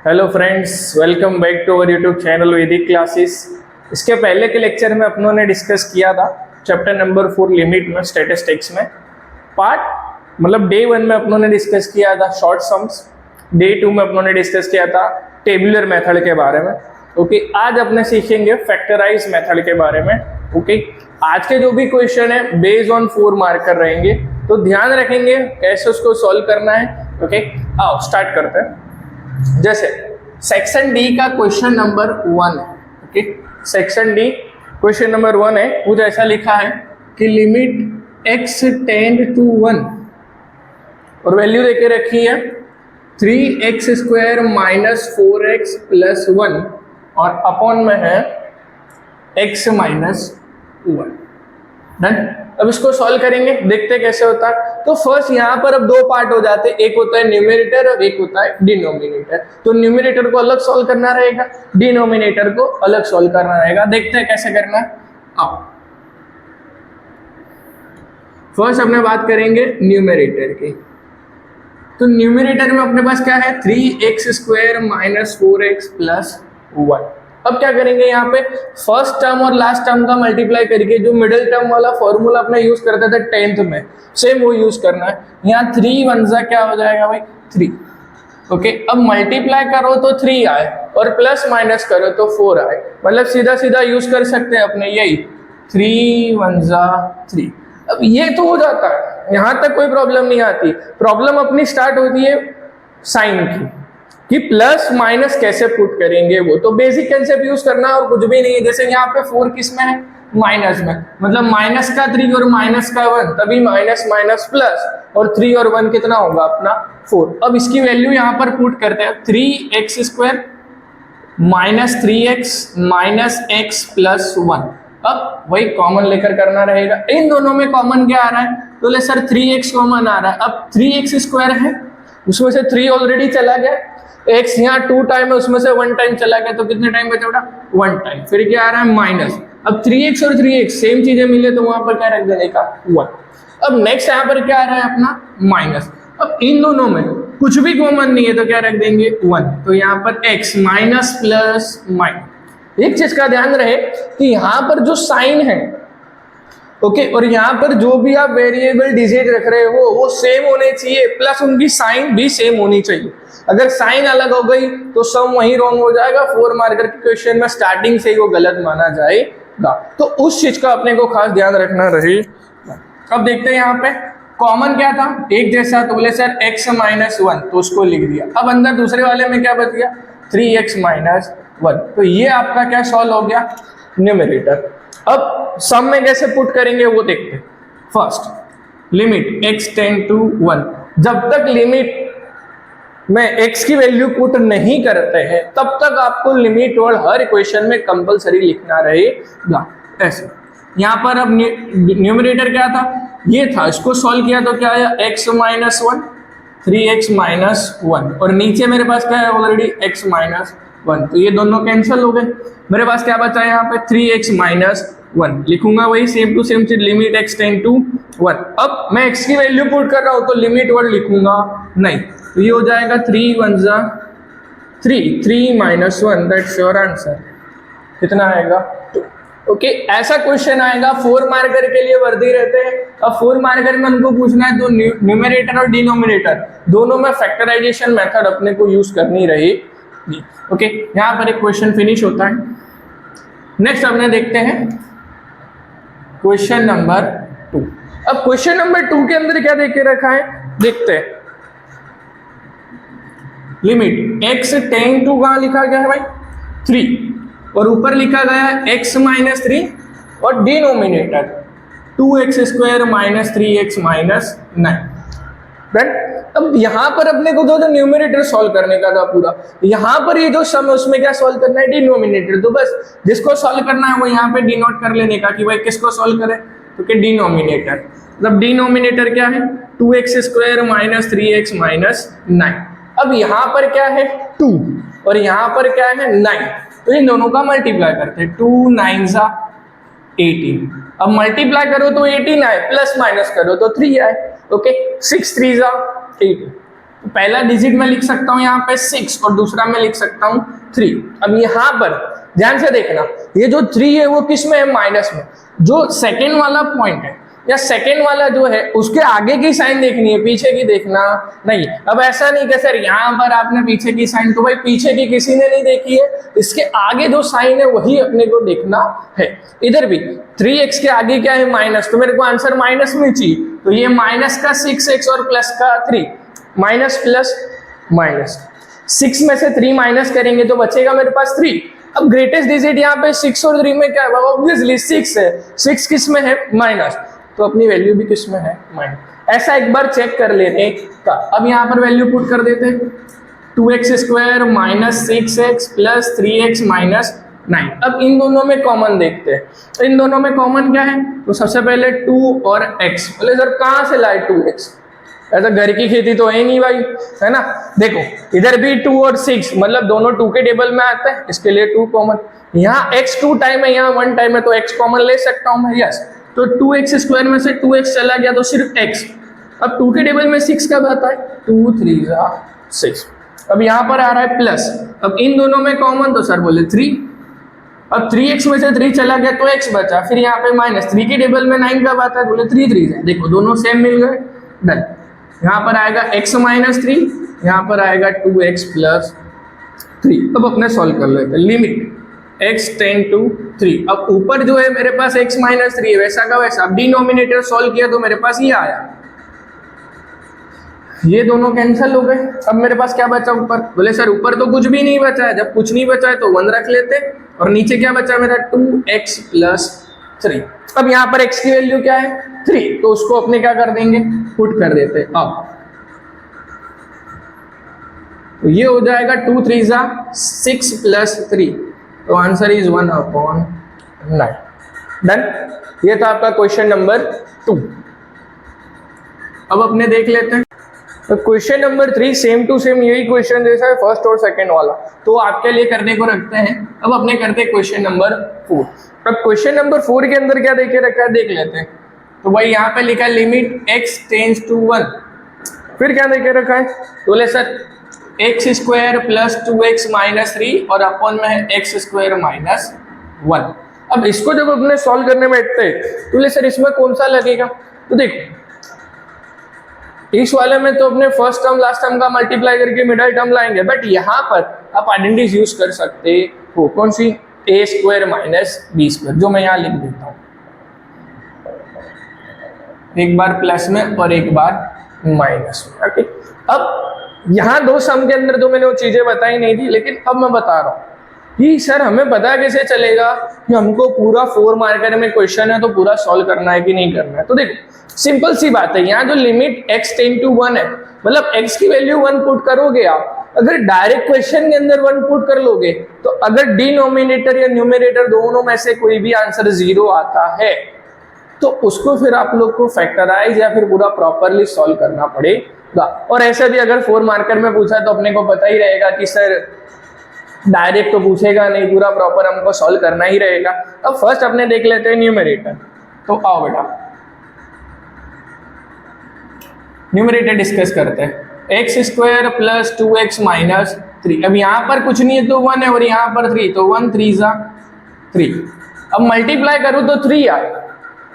Hello friends, welcome back to our YouTube channel Vedic classes. इसके पहले के लेक्चर में अपनों ने डिस्कस किया था चैप्टर नंबर 4 लिमिट में स्टैटिस्टिक्स में पार्ट मतलब डे 1 में अपनों ने डिस्कस किया था शॉर्ट सम्स, डे 2 में अपनों ने डिस्कस किया था टेबुलर मेथड के बारे में। ओके, आज अपने सीखेंगे फैक्टराइज मेथड के बारे में। ओके, आज के जो भी क्वेश्चन है बेस्ड ऑन 4 मार्कर रहेंगे, तो ध्यान रखेंगे कैसे उसको सॉल्व करना है। ओके, आओ स्टार्ट करते हैं। जैसे सेक्शन डी का क्वेश्चन नंबर 1 है। Okay, section D question number 1 है। कुछ ऐसा लिखा है कि लिमिट x टेंड टू 1 और वैल्यू देके रखी है 3x square minus 4x plus 1 और अपॉन में है x माइनस 1। डन। अब इसको सॉल्व करेंगे, देखते कैसे होता है। तो फर्स्ट यहाँ पर अब दो पार्ट हो जाते हैं, एक होता है न्यूमरेटर और एक होता है डिनोमिनेटर। तो न्यूमरेटर को अलग सॉल्व करना रहेगा, डिनोमिनेटर को अलग सॉल्व करना रहेगा। देखते हैं कैसे करना है। आओ फर्स्ट अपने बात करेंगे न्यूमरेटर की। तो न्यूमरेटर में अपने पास क्या है 3x square minus 4x plus 1। अब क्या करेंगे, यहाँ पे फर्स्ट टर्म और लास्ट टर्म का मल्टीप्लाई करके जो मिडिल टर्म वाला फॉर्मूला अपने यूज करते थे 10th में, सेम वो यूज करना है। यहाँ 3 1 क्या हो जाएगा भाई 3। ओके, अब मल्टीप्लाई करो तो 3 आए और प्लस माइनस करो तो 4 आए, मतलब सीधा सीधा यूज कर सकते हैं अपने यही 3 1 3। अब ये तो हो जाता है, यहाँ तक कोई प्रॉब्लम नहीं आती। प्रॉब्लम अपनी स्टार्ट होती है साइन की कि प्लस माइनस कैसे पुट करेंगे। वो तो बेसिक कंसेप्ट यूज करना और कुछ भी नहीं है। जैसे यहाँ पे 4 किस में है माइनस में, मतलब माइनस का 3 और माइनस का 1, तभी माइनस माइनस प्लस और 3 और 1 कितना होगा अपना 4। अब इसकी वैल्यू यहाँ पर पुट करते हैं 3x square minus 3x minus x plus 1। अब वही कॉमन लेकर करना रहेगा। इन दोनों में कॉमन क्या आ रहा है, तो ले सर 3x कॉमन आ रहा है। अब 3x स्क्वायर है, उसमें से 3 ऑलरेडी चला गया, x यहाँ 2 टाइम है, उसमें से 1 टाइम चला गया, तो कितने टाइम बचा बेटा 1 टाइम। फिर क्या आ रहा है माइनस। अब 3x और 3x सेम चीजें मिले तो वहां पर क्या रख देने का 1। अब नेक्स्ट यहाँ पर क्या आ रहा है अपना माइनस। अब इन दोनों में कुछ भी कॉमन नहीं है तो क्या रख देंगे 1। तो यहाँ पर x माइनस प्लस माइनस। एक चीज का ध्यान रहे कि यहाँ पर जो साइन है ओके और यहाँ पर जो भी आप वेरिएबल डिजिट रख रहे हो वो सेम होने चाहिए, प्लस उनकी साइन भी सेम होनी चाहिए। अगर साइन अलग हो गई तो सम वही रॉन्ग हो जाएगा। 4 मार्कर के क्वेश्चन में स्टार्टिंग से ही वो गलत माना जाएगा, तो उस चीज का अपने को खास ध्यान रखना रहेगा। अब देखते हैं यहाँ पे कॉमन क्या था, एक जैसा, तो बोले सर x माइनस 1, तो उसको लिख दिया। अब अंदर दूसरे वाले में क्या बच गया 3x माइनस 1। तो ये आपका क्या सॉल्व हो गया न्यूमरेटर। अब सम में कैसे पुट करेंगे वो देखते हैं। First limit x tend to 1, जब तक लिमिट में x की वैल्यू पुट नहीं करते हैं तब तक आपको लिमिट और हर इक्वेशन में कंपलसरी लिखना रहेगा। ऐसे यहाँ पर अब न्यूमरेटर क्या था, ये था, इसको सॉल्व किया तो क्या आया x माइनस 1 3x माइनस 1 और नीचे मेरे पास क्या है ऑलरेडी x माइनस 1, तो ये दोनों कैंसिल हो गए। मेरे पास क्या बचा है यहाँ पे 3x माइनस 1 लिखूंगा, वही सेम टू सेम चीज लिमिट x टेंड टू 1। अब मैं x की वैल्यू पुट कर रहा हूँ तो लिमिट वर्ड लिखूंगा नहीं, तो ये हो जाएगा 3 1 3 माइनस 1, दैट्स योर आंसर। कितना आएगा 2। ओके, ऐसा क्वेश्चन आएगा 4 मार्कर के लिए वर्दी रहते हैं। अब 4 मार्कर में उनको पूछना है तो न्यूमरेटर और डिनोमिनेटर दोनों में फैक्टराइजेशन मेथड अपने को यूज करनी रहेगी। ओके, यहाँ पर एक क्वेश्चन फिनिश होता है। नेक्स्ट अपने देखते हैं क्वेश्चन नंबर 2। अब क्वेश्चन नंबर 2 के अंदर क्या देख के रखा है देखते हैं। लिमिट x टेंड टू कहाँ लिखा गया है भाई 3 और ऊपर लिखा गया है x माइनस 3 और denominator 2x square minus 3x minus 9। अब यहाँ पर अपने को जो न्यूमरेटर सॉल्व करने का था पूरा, यहाँ पर ये जो सम है उसमें क्या सॉल्व करना है डिनोमिनेटर। तो बस जिसको सॉल्व करना है वो यहाँ पे डिनोट कर लेने का कि भाई किसको सॉल्व करें, तो क्या डिनोमिनेटर। मतलब डिनोमिनेटर क्या है 2x square minus 3x minus 9। अब यहाँ पर क्या है 2 और यहाँ पर क्या है 9, तो इन दोनों का मल्टीप्लाई करते हैं 2 9 18। अब मल्टीप्लाई करो तो 18 आए, प्लस माइनस करो तो 3 आए। ओके, 6 3 18, पहला डिजिट में लिख सकता हूँ यहाँ पे 6 और दूसरा में लिख सकता हूँ 3। अब यहाँ पर ध्यान से देखना, ये जो 3 है वो किस में है, माइनस में। जो सेकेंड वाला पॉइंट है या सेकेंड वाला जो है उसके आगे की साइन देखनी है, पीछे की देखना नहीं। अब ऐसा नहीं कि सर यहाँ पर आपने पीछे की साइन, तो भाई पीछे की किसी ने नहीं देखी है, इसके आगे जो साइन है वही अपने को देखना है। इधर भी 3x के आगे क्या है, माइनस, तो मेरे को आंसर माइनस में चाहिए, तो ये माइनस का 6x और प्लस का 3, माइनस प्लस माइनस, 6 में से 3 माइनस करेंगे तो बचेगा मेरे पास 3। अब ग्रेटेस्ट डिजिट यहाँ पे 6 और 3 में क्या है, ऑब्वियसली 6 है, 6 किस में है, माइनस, तो अपनी वैल्यू भी किस में है, माइनस। ऐसा एक बार चेक कर लेते हैं। अब यहाँ पर वैल्यू पुट कर देते हैं, 2x square minus 6x plus 3x minus 9। अब इन दोनों में कॉमन देखते हैं, इन दोनों में कॉमन क्या है, तो सबसे पहले 2 और x। बोले सर कहाँ से लाए 2x, ऐसा घर की खेती तो है नहीं भाई, है ना। देखो इधर भी 2 और 6 मतलब दोनों 2 के टेबल में आते हैं, इसके लिए 2 कॉमन। यहाँ x 2 टाइम है, यहाँ 1 टाइम है, तो x कॉमन ले सकता हूँ मैं, यस। तो 2x स्क्वायर में से 2x चला गया तो सिर्फ x। अब 2 के टेबल में 6 कब आता है, 2 3 6। अब यहाँ पर आ रहा है प्लस, अब इन दोनों में कॉमन, तो सर बोले 3। अब 3x में से 3 चला गया तो x बचा, फिर यहाँ पे माइनस, 3 के टेबल में 9 कब आता है, बोले 3 3 है। देखो दोनों सेम मिल गए, डन। यहाँ पर आएगा x माइनस 3, यहाँ पर आएगा 2x प्लस 3। अब अपने सॉल्व कर लेते हैं, लिमिट x टेंड टू 3। अब ऊपर जो है मेरे पास x माइनस 3 है, वैसा का वैसा। अब डिनोमिनेटर सॉल्व किया तो मेरे पास ये आया, ये दोनों कैंसिल हो गए। अब मेरे पास क्या बचा ऊपर, बोले सर ऊपर तो कुछ भी नहीं बचा है, जब कुछ नहीं बचा है तो 1 रख लेते, और नीचे क्या बचा मेरा 2x प्लस 3। अब यहाँ पर x की वैल्यू क्या है, 3, तो उसको अपने क्या कर देंगे, पुट कर देते। अब तो ये हो जाएगा 2 3 6 प्लस 3, तो आंसर इज 1/9। डन। ये था आपका क्वेश्चन नंबर 2। अब अपने देख लेते हैं तो question number 3 same to same यही क्वेश्चन जैसा है फर्स्ट और सेकंड वाला, तो आपके लिए करने को रखते हैं। अब अपने करते हैं क्वेश्चन नंबर 4। अब क्वेश्चन नंबर 4 के अंदर क्या देखे रखा है देख लेते हैं। तो भाई यहाँ पे लिखा है लिमिट x टेंड्स टू 1, फिर क्या देखे रखा है, बोले sir x square plus 2x minus 3 और अपॉन में है x स्क्वायर माइनस 1। अब इसको जब अपने सॉल्व करने बैठते हैं तो बोले सर इसमें कौन सा लगेगा, तो देखो इस वाले में तो अपने फर्स्ट टर्म लास्ट टर्म का मल्टीप्लाई करके मिडिल टर्म लाएंगे, बट यहाँ पर आप आइडेंटिटीज यूज कर सकते हो, कौन सी, a square minus b square, जो मैं यहाँ लिख देता हूँ, एक बार प्लस में और एक बार माइनस में। ओके, अब यहाँ दो सम के अंदर तो मैंने वो चीजें बताई नहीं थी, लेकिन अब मैं बता रहा हूँ कि सर हमें पता कैसे चलेगा कि हमको पूरा 4 मार्कर में क्वेश्चन है तो पूरा सॉल्व करना है कि नहीं करना है। तो देखो सिंपल सी बात है, यहाँ जो लिमिट x टेंड टू 1 है, मतलब x की वैल्यू 1 पुट करोगे आप, अगर डायरेक्ट क्वेश्चन के अंदर 1 पुट कर लोगे तो अगर डिनोमिनेटर या न्यूमरेटर दोनों में से कोई भी आंसर 0 आता है तो उसको फिर आप लोग को फैक्टराइज या फिर पूरा प्रॉपरली सॉल्व करना पड़ेगा। और ऐसे भी अगर 4 मार्कर में पूछा तो अपने को पता ही रहेगा कि सर डायरेक्ट तो पूछेगा नहीं, पूरा प्रॉपर हमको सॉल्व करना ही रहेगा। अब फर्स्ट अपने देख लेते हैं न्यूमरेटर, तो आओ बेटा न्यूमरेटर डिस्कस करते हैं। x square plus 2x minus 3, अब यहाँ पर कुछ नहीं है तो 1 है और यहाँ पर 3, तो 1 3 3। अब मल्टीप्लाई करो तो 3 आए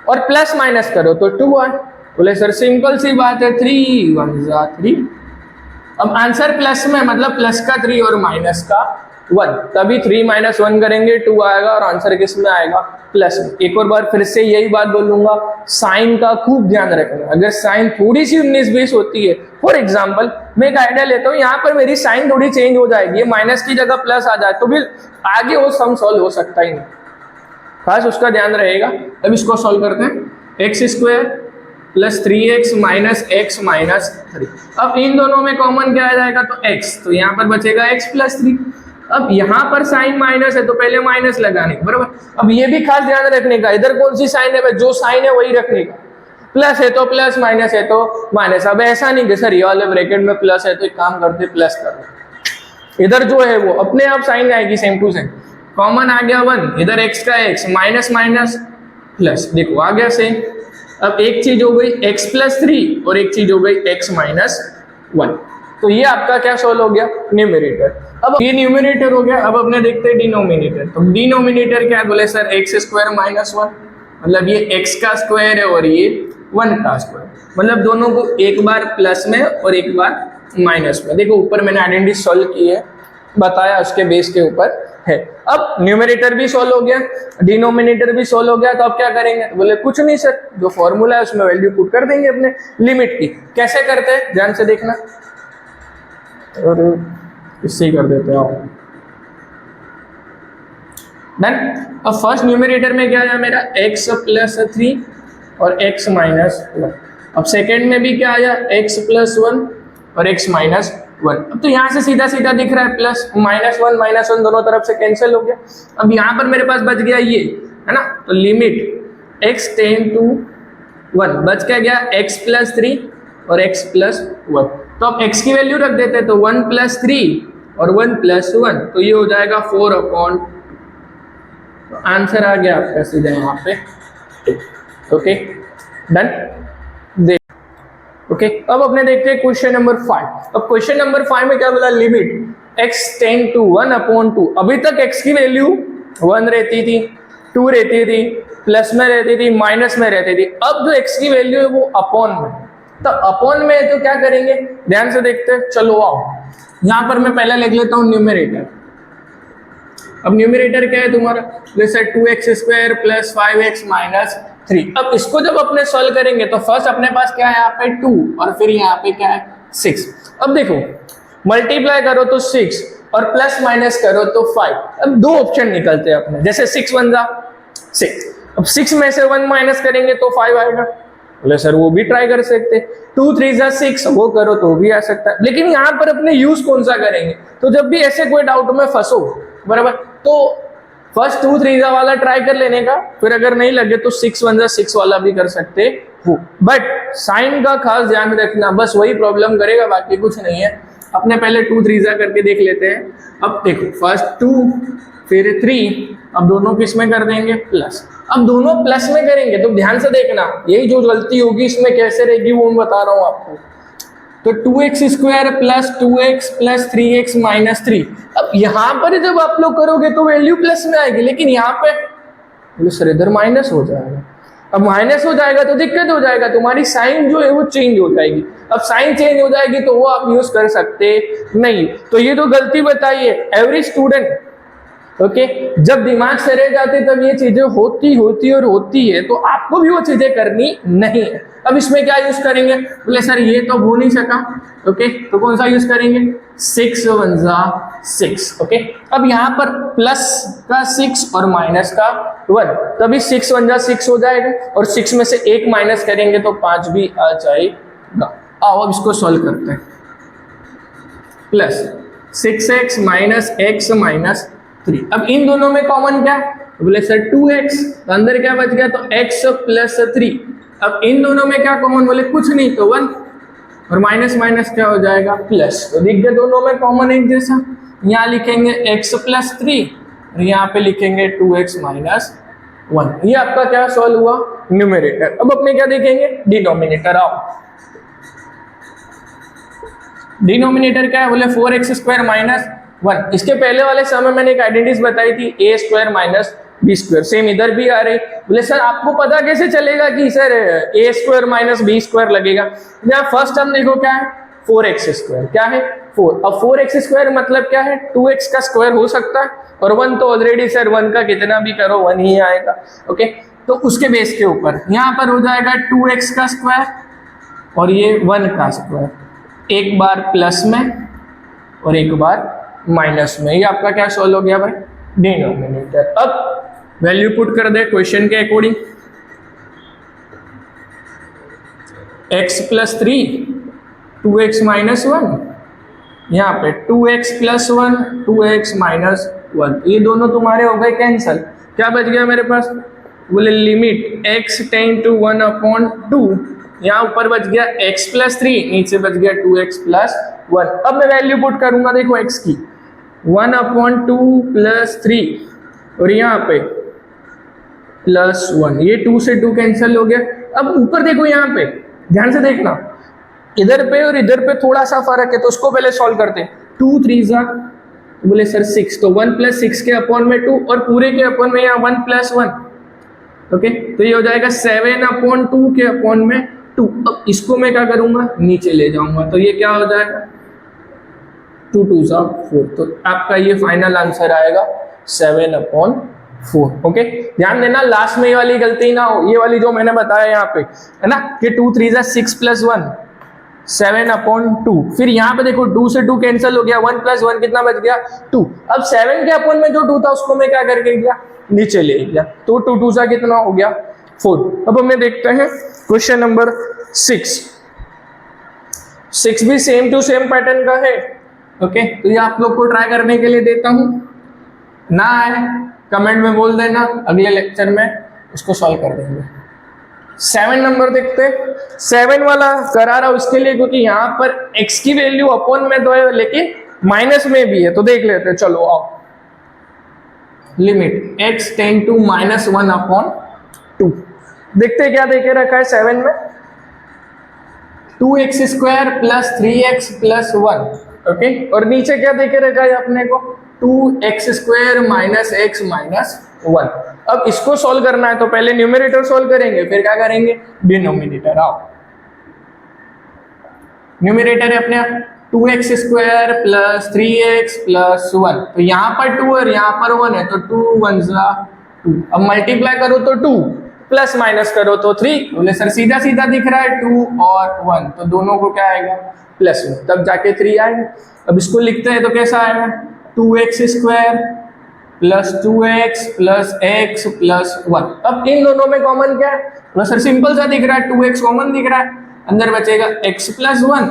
और प्लस माइनस करो तो 2 आए। बोले सर सिंपल सी बात है, 3 1 3। अब आंसर प्लस में मतलब प्लस का 3 और माइनस का 1, तभी 3 माइनस 1 करेंगे 2 आएगा और आंसर किस में आएगा, प्लस में। एक और बार फिर से यही बात बोलूंगा, साइन का खूब ध्यान रखना। अगर साइन थोड़ी सी 19-20 होती है, फॉर एग्जांपल मैं एक आइडिया लेता हूँ, यहाँ पर मेरी साइन थोड़ी चेंज हो जाएगी, ये माइनस की जगह प्लस आ जाए तो फिर आगे वो सम सॉल्व हो सकता ही नहीं, खास उसका ध्यान रहेगा। अब इसको सॉल्व करते हैं, x square plus 3x minus x minus 3। अब इन दोनों में कॉमन क्या आ जाएगा, तो x, तो यहाँ पर बचेगा x प्लस 3। अब यहाँ पर साइन माइनस है तो पहले माइनस लगाने का, बराबर। अब ये भी खास ध्यान रखने का, इधर कौन सी साइन है, जो साइन है वही रखने का, प्लस है तो प्लस, माइनस है तो माइनस। अब ऐसा नहीं कि सर ये वाले ब्रैकेट में प्लस है तो एक काम करते प्लस कर दो, इधर जो है वो अपने आप साइन आएगी सेम टू सेम। कॉमन आ गया 1, इधर x का x, माइनस माइनस प्लस, देखो आ गया सेम। अब एक चीज हो गई x प्लस 3 और एक चीज हो गई x माइनस 1। तो ये आपका क्या सॉल्व हो गया, न्यूमरेटर। अब ये न्यूमरेटर हो गया, अब अपने देखते हैं डिनोमिनेटर। तो डिनोमिनेटर क्या है, बोले sir x square minus one, मतलब ये एक्स का स्क्वायर है और ये 1 का स्क्वायर, मतलब दोनों को एक बार प्लस में और एक बार माइनस में। देखो ऊपर मैंने आइडेंटिटी सॉल्व की है, बताया उसके बेस के ऊपर है। अब न्यूमरेटर भी सॉल्व हो गया, डिनोमिनेटर भी सॉल्व हो गया, तो अब क्या करेंगे, तो बोले कुछ नहीं सर, जो फॉर्मूला है उसमें वैल्यू पुट कर देंगे अपने लिमिट की। कैसे करते हैं ध्यान से देखना, और इससे ही कर देते हैं डन। अब फर्स्ट न्यूमरेटर में क्या आया मेरा, x प्लस 3 और x माइनस 1। अब सेकेंड में भी क्या आया, x प्लस 1 और x माइनस 1। अब तो यहाँ से सीधा सीधा दिख रहा है प्लस माइनस 1 दोनों तरफ से कैंसिल हो गया। अब यहाँ पर मेरे पास बच गया ये है ना, तो लिमिट x टेंड टू 1 बच क्या गया, x प्लस 3 और x प्लस 1। तो अब x की वैल्यू रख देते हैं, तो 1 प्लस 3 और 1 प्लस 1, तो ये हो जाएगा 4/2। तो आंसर आ गया आपका सीधा यहाँ पे, ओके डन। ओके अब अपने देखते हैं क्वेश्चन नंबर 5। अब क्वेश्चन नंबर 5 में क्या बोला, लिमिट x टेंड टू 1/2। अभी तक x की वैल्यू 1 रहती थी, 2 रहती थी, प्लस में रहती थी, माइनस में रहती थी। अब जो x की वैल्यू है वो अपॉन में, तो अपॉन में है तो क्या करेंगे, ध्यान से देखते हैं। चलो आओ, यहाँ पर मैं पहले लिख लेता हूँ न्यूमरेटर। अब न्यूमरेटर क्या है तुम्हारा, जैसे 2x square plus 5x minus 3। अब इसको जब अपने सॉल्व करेंगे तो फर्स्ट अपने पास क्या है, यहाँ पे 2 और फिर यहाँ पे क्या है 6। अब देखो मल्टीप्लाई करो तो 6 और प्लस माइनस करो तो 5। अब दो ऑप्शन निकलते हैं अपने, जैसे 6 1 जा 6, अब 6 में से 1 माइनस करेंगे तो 5 आएगा। बोले सर वो भी ट्राई कर सकते, 2 3 जा 6 वो करो तो भी आ सकता है, लेकिन यहाँ पर अपने यूज कौन सा करेंगे। तो जब भी ऐसे कोई डाउट में फंसो बराबर, तो फर्स्ट 2 3 जा वाला ट्राई कर लेने का, फिर अगर नहीं लगे तो 6 1 जा 6 वाला भी कर सकते हो। बट साइन का खास ध्यान रखना, बस वही प्रॉब्लम करेगा, बाकी कुछ नहीं है। अपने पहले 2 3 जा करके देख लेते हैं। अब देखो फर्स्ट 2 फिर 3, अब दोनों किस में कर देंगे, प्लस। अब दोनों प्लस में करेंगे तो ध्यान से देखना, यही जो गलती होगी इसमें कैसे रहेगी वो मैं बता रहा हूं आपको। तो 2x square plus 2x plus 3x minus 3। अब यहाँ पर जब आप लोग करोगे तो वैल्यू प्लस में आएगी, लेकिन यहाँ पे सर इधर माइनस हो जाएगा। अब माइनस हो जाएगा तो दिक्कत हो जाएगा, तुम्हारी साइन जो है वो चेंज हो जाएगी। अब साइन चेंज हो जाएगी तो वो आप यूज कर सकते नहीं। तो ये तो गलती बताइए एवरी स्टूडेंट, ओके जब दिमाग से रह जाते तब ये चीजें होती है, तो आपको भी वो चीजें करनी नहीं है। अब इसमें क्या यूज करेंगे, बोले सर ये तो हो नहीं सका, ओके तो कौन सा यूज करेंगे, 6 1 जा 6। ओके अब यहाँ पर प्लस का 6 और माइनस का 1, तभी 6 1 जा 6 हो जाएगा, और 6 में से 1 माइनस करेंगे तो 5 भी आ जाएगा। आओ अब इसको सॉल्व करते हैं। Plus 6x minus x minus 3। अब इन दोनों में कॉमन क्या, बोले सर 2x, तो अंदर क्या बच गया, तो x प्लस 3। अब इन दोनों में क्या कॉमन, बोले कुछ नहीं तो 1, और माइनस माइनस क्या हो जाएगा प्लस। तो दिख गया दोनों में कॉमन एक जैसा। यहाँ लिखेंगे x प्लस 3 और यहाँ पे लिखेंगे 2x माइनस 1। ये आपका क्या सॉल्व हुआ, न्यूमरेटर। अब अपने क्या देखेंगे, डिनोमिनेटर। आओ डिनोमिनेटर क्या है, बोले 4x स्क्वायर माइनस 1। इसके पहले वाले समय मैंने एक आइडेंटिटी बताई थी, a square minus b square, same इधर भी आ रही। बोले सर आपको पता कैसे चलेगा कि sir a square minus b square लगेगा। यहाँ फर्स्ट हम देखो क्या है, 4x स्क्वायर, क्या है 4। अब 4x स्क्वायर मतलब क्या है, 2x का स्क्वायर हो सकता है, और 1 तो ऑलरेडी सर 1 का कितना भी करो 1 ही आएगा। ओके तो उसके बेस के ऊपर यहाँ पर हो जाएगा 2x का स्क्वायर और ये 1 का स्क्वायर, एक बार प्लस में और एक बार माइनस में। ये आपका क्या सॉल्व हो गया भाई, डिनोमिनेटर। अब वैल्यू पुट कर दे क्वेश्चन के according, x plus 3 2x minus 1, यहाँ पे 2x प्लस 1 2x माइनस 1, ये दोनों तुम्हारे हो गए कैंसल। क्या बच गया मेरे पास, बोले लिमिट x टेंड टू 1/2, यहाँ ऊपर बच गया x प्लस 3, नीचे बच गया 2x प्लस 1। अब मैं वैल्यू पुट करूंगा, देखो x की 1/2 प्लस 3 और यहाँ पे प्लस 1, ये 2 से 2 कैंसिल हो गया। अब ऊपर देखो यहाँ पे ध्यान से देखना, इधर पे और इधर पे थोड़ा सा फर्क है, तो उसको पहले सॉल्व करते हैं। 2 3 जा, बोले सर 6, तो 1 + 6 के अपॉन में 2 और पूरे के अपॉन में यहाँ 1 + 1, ओके। तो ये हो जाएगा 7/2 के अपॉन में 2। अब इसको मैं क्या करूंगा, नीचे ले जाऊंगा, तो ये क्या हो जाएगा 2 2 जा 4। तो आपका ये फाइनल आंसर आएगा 7/4, ओके। ध्यान देना लास्ट में ये वाली गलती ना हो, ये वाली जो मैंने बताया यहाँ पे है ना कि 2 3 जा 6 + 1 7/2। फिर यहाँ पे देखो 2 से 2 कैंसिल हो गया, 1 + 1 कितना बच गया 2। अब 7 के अपॉन में जो 2 था उसको मैं क्या करके गया, नीचे ले गया, तो 2 2 सा कितना हो गया 4। अब हमें देखते हैं क्वेश्चन नंबर 6। 6 भी सेम टू सेम पैटर्न का है, ओके। तो ये आप लोग को ट्राई करने के लिए देता हूं, ना आए कमेंट में बोल देना, अगले लेक्चर में इसको सॉल्व कर देंगे। 7 नंबर देखते हैं। 7 वाला करा रहा उसके लिए क्योंकि यहाँ पर x की वैल्यू अपॉन में तो है लेकिन माइनस में भी है, तो देख लेते हैं। चलो आओ, लिमिट x टेंड टू -1/2। देखते हैं क्या देके रखा है 7 में, 2x² + 3x + 1, ओके। और नीचे क्या देके रखा है अपने को 2x² - x - 1। अब इसको सॉल्व करना है तो पहले न्यूमरेटर सॉल्व करेंगे, फिर क्या करेंगे डिनोमिनेटर। आओ, न्यूमरेटर है अपने 2x² + 3x + 1, तो यहाँ पर 2 और यहाँ पर 1 है, तो 2 1 जा 2। अब मल्टीप्लाई करो तो 2, प्लस माइनस करो तो 3। बोले सर सीधा सीधा दिख रहा है 2 और 1, तो दोनों को क्या आएगा +1, तब जाके 3 आएगा। अब इसको लिखते हैं तो कैसा आएगा 2x² + 2x + x + 1। अब इन दोनों में कॉमन क्या है, तो सर सिंपल सा दिख रहा है 2x कॉमन दिख रहा है, अंदर बचेगा x + 1।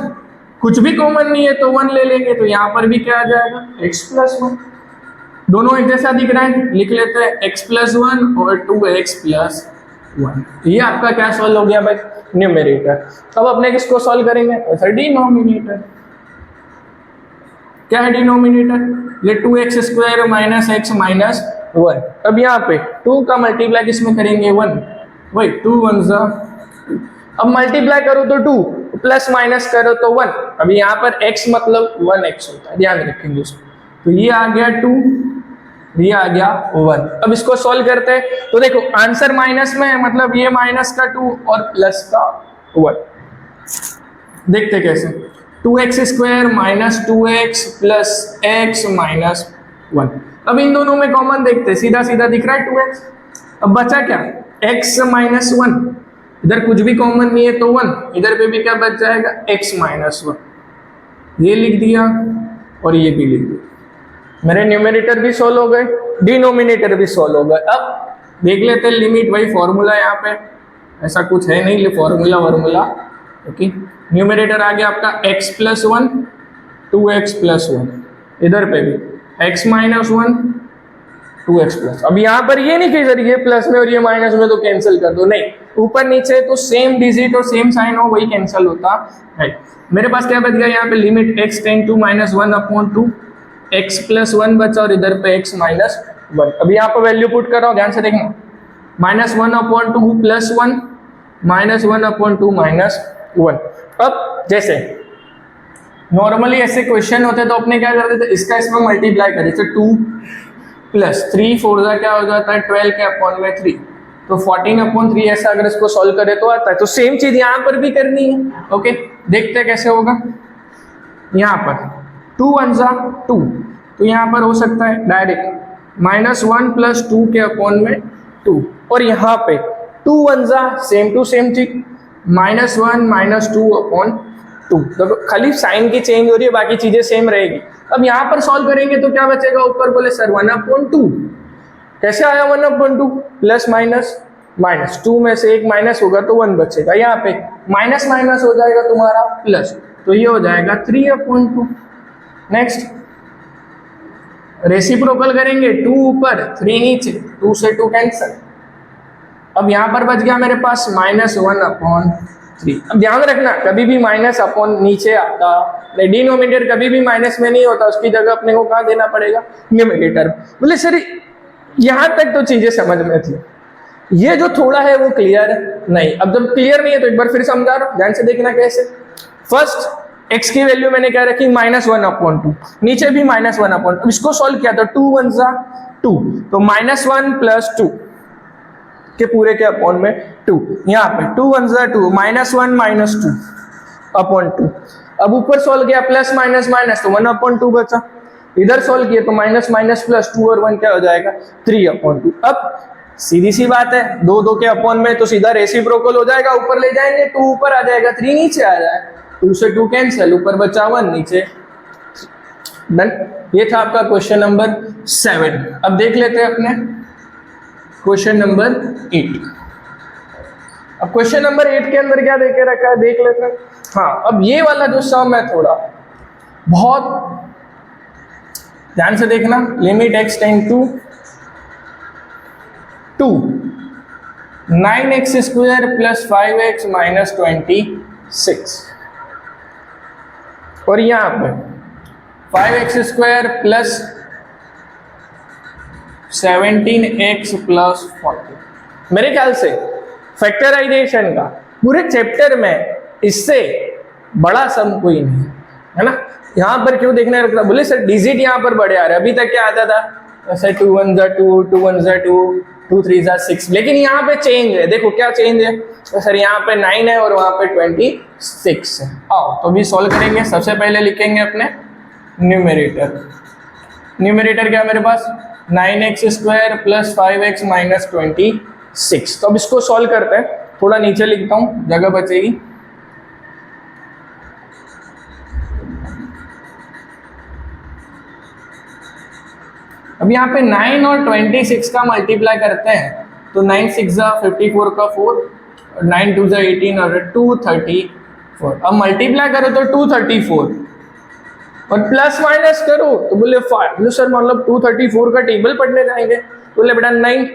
कुछ भी कॉमन नहीं है तो 1 ले लेंगे, तो यहाँ पर भी क्या आ जाएगा x + 1। दोनों एक जैसा दिख रहा है, लिख लेते हैं x + 1 और 2x + 1। ये आपका क्या सॉल्व हो गया भाई न्यूमरेटर। अब अपने किसको सॉल्व करेंगे, तो सर डिनोमिनेटर। क्या है डिनोमिनेटर, ये 2x² - x - 1। अब यहाँ पे 2 का मल्टीप्लाई किसमें करेंगे 1, वही 2 1 जा। अब मल्टीप्लाई करो तो 2, प्लस माइनस करो तो 1। अब यहाँ पर x मतलब 1x होता है, ध्यान रखेंगे उसको। तो ये आ गया 2, ये आ गया 1। अब इसको सॉल्व करते हैं तो देखो आंसर माइनस में है, मतलब ये माइनस का 2 और प्लस का 1। देखते कैसे 2x² - 2x + x - 1। अब इन दोनों में कॉमन देखते, सीधा सीधा दिख रहा है 2x। अब बचा क्या x - 1, इधर कुछ भी कॉमन नहीं है तो 1, इधर पे भी क्या बच जाएगा x - 1। ये लिख दिया और ये भी लिख दिया, मेरे न्यूमरेटर भी सॉल्व हो गए, डिनोमिनेटर भी सॉल्व हो गए। अब देख लेते हैं लिमिट, वही फॉर्मूला यहाँ पे ऐसा कुछ है नहीं, फॉर्मूला ओके। न्यूमरेटर आ गया आपका x + 1 2x + 1, इधर पे भी x - 1 2x +। अब यहाँ पर ये नहीं कि सर ये प्लस में और ये माइनस में तो कैंसिल कर दो, नहीं, ऊपर नीचे तो सेम डिजिट और सेम साइन हो वही कैंसिल होता है। मेरे पास क्या बच गया यहाँ पे limit x tend to -1/2, x + 1 बचा और इधर पे x - 1। अब यहाँ पर वैल्यू पुट कर रहा हूँ, ध्यान से देखना, -1/2 + 1 -1/2 -1। अब जैसे नॉर्मली ऐसे क्वेश्चन होते तो अपने क्या करते थे, इसका इसमें मल्टीप्लाई करें, तो 2 + 3 4 का क्या हो जाता है 12 के अपॉन में 3, तो 14/3 ऐसा अगर इसको सॉल्व करें तो आता है। तो सेम चीज यहाँ पर भी करनी है, ओके। देखते हैं कैसे होगा। यहाँ पर 2 1 जा 2, तो यहाँ पर हो सकता है डायरेक्ट -1 + 2 के अपॉन में 2, और यहाँ पे 2 1 जा सेम टू सेम चीज -1 - 2/2, तो खाली साइन की चेंज हो रही है, बाकी चीजें सेम रहेगी। अब यहाँ पर सॉल्व करेंगे तो क्या बचेगा ऊपर, बोले सर 1/2। कैसे आया 1/2, प्लस माइनस माइनस, 2 में से एक माइनस होगा तो 1 बचेगा, यहाँ पे माइनस माइनस हो जाएगा तुम्हारा प्लस, तो ये हो जाएगा 3/2। नेक्स्ट रेसिप्रोकल करेंगे, 2 ऊपर 3 नीचे, 2 से 2 कैंसिल। अब यहाँ पर बच गया मेरे पास -1/3। अब ध्यान रखना कभी भी माइनस अपॉन नीचे आता, डिनोमिनेटर कभी भी माइनस में नहीं होता, उसकी जगह अपने को कहाँ देना पड़ेगा न्यूमरेटर। बोले सर यहाँ तक तो चीजें समझ में थी, ये जो थोड़ा है वो क्लियर नहीं। अब जब क्लियर नहीं है तो एक बार फिर समझा रहा हूं, ध्यान से देखना कैसे। फर्स्ट x की वैल्यू मैंने क्या रखी -1/2, नीचे भी -1/2, इसको सॉल्व किया तो 2 1 जा 2, तो -1 + 2 के पूरे के अपॉन में 2, यहाँ पे 2 1 जा 2, -1 - 2/2। अब ऊपर सॉल्व किया प्लस माइनस माइनस तो 1/2 बचा, इधर सॉल्व किया तो माइनस माइनस प्लस 2 और 1 क्या हो जाएगा 3/2। अब सीधी सी बात है, 2 2 के अपॉन में तो सीधा रेसिप्रोकल हो जाएगा, ऊपर ले जाएंगे 2 ऊपर आ जाएगा 3 नीचे आ जाएगा, 2 से 2 कैंसिल, ऊपर बचा 1 नीचे। डन, ये था आपका क्वेश्चन नंबर 7। अब देख लेते हैं अपने क्वेश्चन नंबर 8। अब क्वेश्चन नंबर 8 के अंदर क्या देके रखा है देख लेते हैं। हाँ, अब ये वाला जो सम है थोड़ा बहुत ध्यान से देखना, limit x tend to 2 9x square plus 5x minus 26, और यहां पे 5x square plus 17x plus 40। मेरे ख्याल से फैक्टराइजेशन का पूरे चैप्टर में इससे बड़ा सम कोई नहीं है ना। यहाँ पर क्यों देखने रखना, बोले सर डिजिट यहाँ पर बड़े आ रहे, अभी तक क्या आता था ऐसे 2 1 जा 2, 2 1 जा 2, 2 3 जा 6, लेकिन यहाँ पे चेंज है, देखो क्या चेंज है, तो सर यहाँ पे 9 है और वहाँ पे 26 है। आओ तो भी सॉल्व करेंगे। सबसे पहले लिखेंगे अपने न्यूमरेटर, न्यूमरेटर क्या मेरे पास 9x square plus 5x minus 26। तो अब इसको सॉल्व करते हैं, थोड़ा नीचे लिखता हूँ जगह बचेगी। अब यहाँ पे 9 और 26 का मल्टीप्लाई करते हैं तो 9 6 जा 54 का 4, 9 2 जा 18 और 234। अब मल्टीप्लाई करो तो 234 और प्लस माइनस करो तो बोले 5। बोले सर मतलब 234 का टेबल पढ़ने जाएंगे, बोले बेटा नहीं,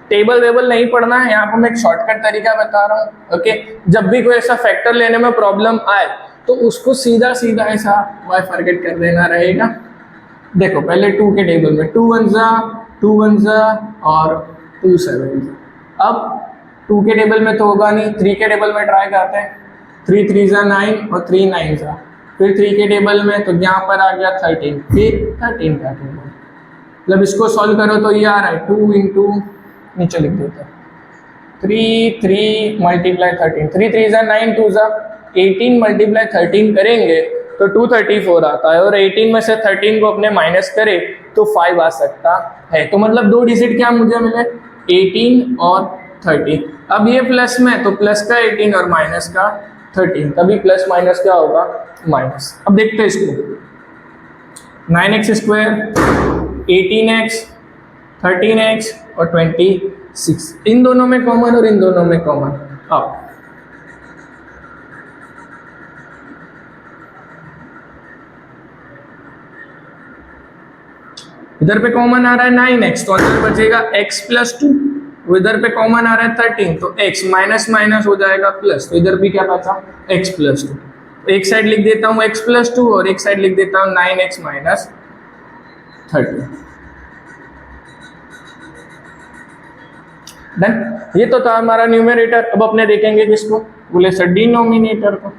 टेबल वेबल नहीं पढ़ना है, यहाँ पर मैं एक शॉर्टकट तरीका बता रहा हूँ। ओके, जब भी कोई ऐसा फैक्टर लेने में प्रॉब्लम आए तो उसको सीधा सीधा ऐसा बाय फॉरगेट कर देना रहेगा। देखो पहले 2 के टेबल में 2 1 जा 2 1 जा और 2 7 जा। अब 2 के टेबल में तो होगा नहीं, 3 के टेबल में ट्राई करते हैं, 3 3 जा 9 और 3 9 जा, फिर 3 के टेबल में तो यहाँ पर आ गया 13, फिर 13 का टेबल, मतलब इसको सॉल्व करो तो ये आ रहा है 2 इंटू नीचे लिख देते हैं 3 3 मल्टीप्लाई 13, 3 3 जा 9 2 जा 18 मल्टीप्लाई 13 करेंगे तो 234 आता है, और 18 में से 13 को अपने माइनस करे तो 5 आ सकता है। तो मतलब 2 डिजिट क्या मुझे मिले 18 और 13। अब ये प्लस में तो प्लस का 18 और माइनस का 13, तभी प्लस माइनस क्या होगा माइनस। अब देखते हैं इसको 9x स्क्वायर 18x 13x और 26, इन दोनों में कॉमन और इन दोनों में कॉमन। अब इधर पे कॉमन आ रहा है 9x तो अंदर बचेगा x प्लस 2, इधर पे कॉमन आ रहा है 13 तो x माइनस माइनस हो जाएगा प्लस, तो इधर भी क्या बचा x प्लस 2। तो एक साइड लिख देता हूँ x प्लस 2 और एक साइड लिख देता हूँ 9x माइनस 13। डन, ये तो था हमारा न्यूमरेटर। अब अपने देखेंगे किसको, बोले सर डिनोमिनेटर को।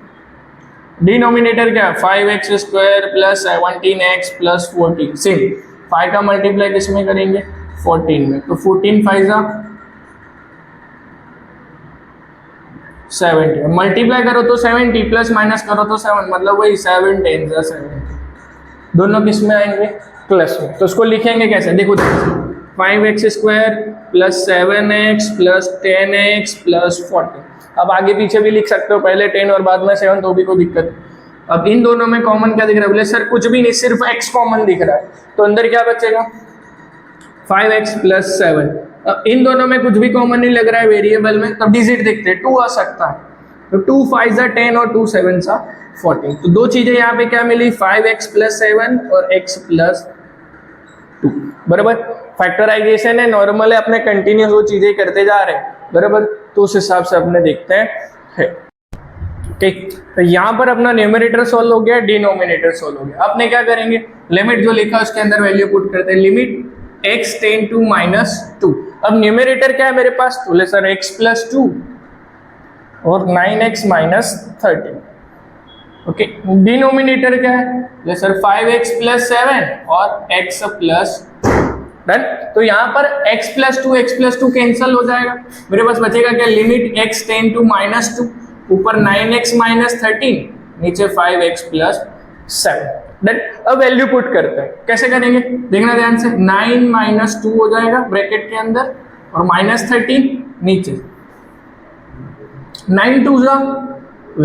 डिनोमिनेटर क्या 5x square plus 17x plus 14, same 5 का मल्टीप्लाई किस में करेंगे 14 में, तो 14 5 जा 70, मल्टीप्लाई करो तो 70 प्लस माइनस करो तो 7, मतलब वही 7 10 जा 70, दोनों किस में आएंगे प्लस में। तो उसको लिखेंगे कैसे, देखो 5x square plus 7x plus 10x plus 40। अब आगे पीछे भी लिख सकते हो, पहले 10 और बाद में 7, तो भी कोई दिक्कत। अब इन दोनों में कॉमन क्या दिख रहा है, बोले सर कुछ भी नहीं, सिर्फ x कॉमन दिख रहा है, तो अंदर क्या बचेगा 5x प्लस 7। अब इन दोनों में कुछ भी कॉमन नहीं लग रहा है वेरिएबल में, तब डिजिट देखते हैं 2 आ सकता है, तो 2 5 जा 10 और 2 7 जा 14। तो दो चीजें यहाँ पे क्या मिली 5x प्लस 7 और x प्लस 2, बराबर। फैक्टराइजेशन है, नॉर्मल है, अपने कंटिन्यूस वो चीजें करते जा रहे हैं, बराबर। तो उस हिसाब से अपने देखते हैं। ठीक, तो यहाँ पर अपना न्यूमरेटर सॉल्व हो गया, डिनोमिनेटर सॉल्व हो गया। अपने क्या करेंगे, लिमिट जो लिखा उसके अंदर वैल्यू पुट करते हैं, लिमिट x टेंड टू -2। अब न्यूमरेटर क्या है मेरे पास, बोले सर x प्लस 2 और 9x माइनस 13। ओके, डिनोमिनेटर क्या है सर 5x प्लस 7 और x प्लस डन। तो यहाँ पर x प्लस टू कैंसिल हो जाएगा, मेरे पास बचेगा क्या, लिमिट x टेन टू -2, ऊपर 9x माइनस 13, नीचे 5x प्लस 7 डन। अब वैल्यू पुट करते हैं, कैसे करेंगे देखना ध्यान से, 9 माइनस 2 हो जाएगा ब्रैकेट के अंदर और माइनस 13 नीचे, 9 2 जा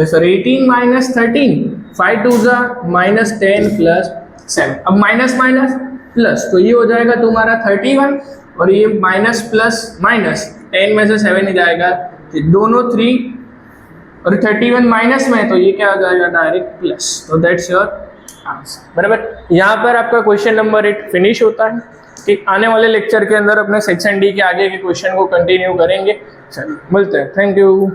सर 18 माइनस 13, 5 2 जा माइनस 10 प्लस 7, अब माइनस माइनस प्लस, तो ये हो जाएगा तुम्हारा 31 और ये माइनस प्लस माइनस 10 में से 7 ही जाएगा, दोनों 3 और 31 माइनस में, तो ये क्या हो जाएगा डायरेक्ट प्लस, तो दैट्स योर आंसर। बराबर, यहाँ पर आपका क्वेश्चन नंबर 8 फिनिश होता है। ठीक, आने वाले लेक्चर के अंदर अपने सेक्शन डी के आगे के क्वेश्चन को कंटिन्यू करेंगे। चलिए मिलते हैं, थैंक यू।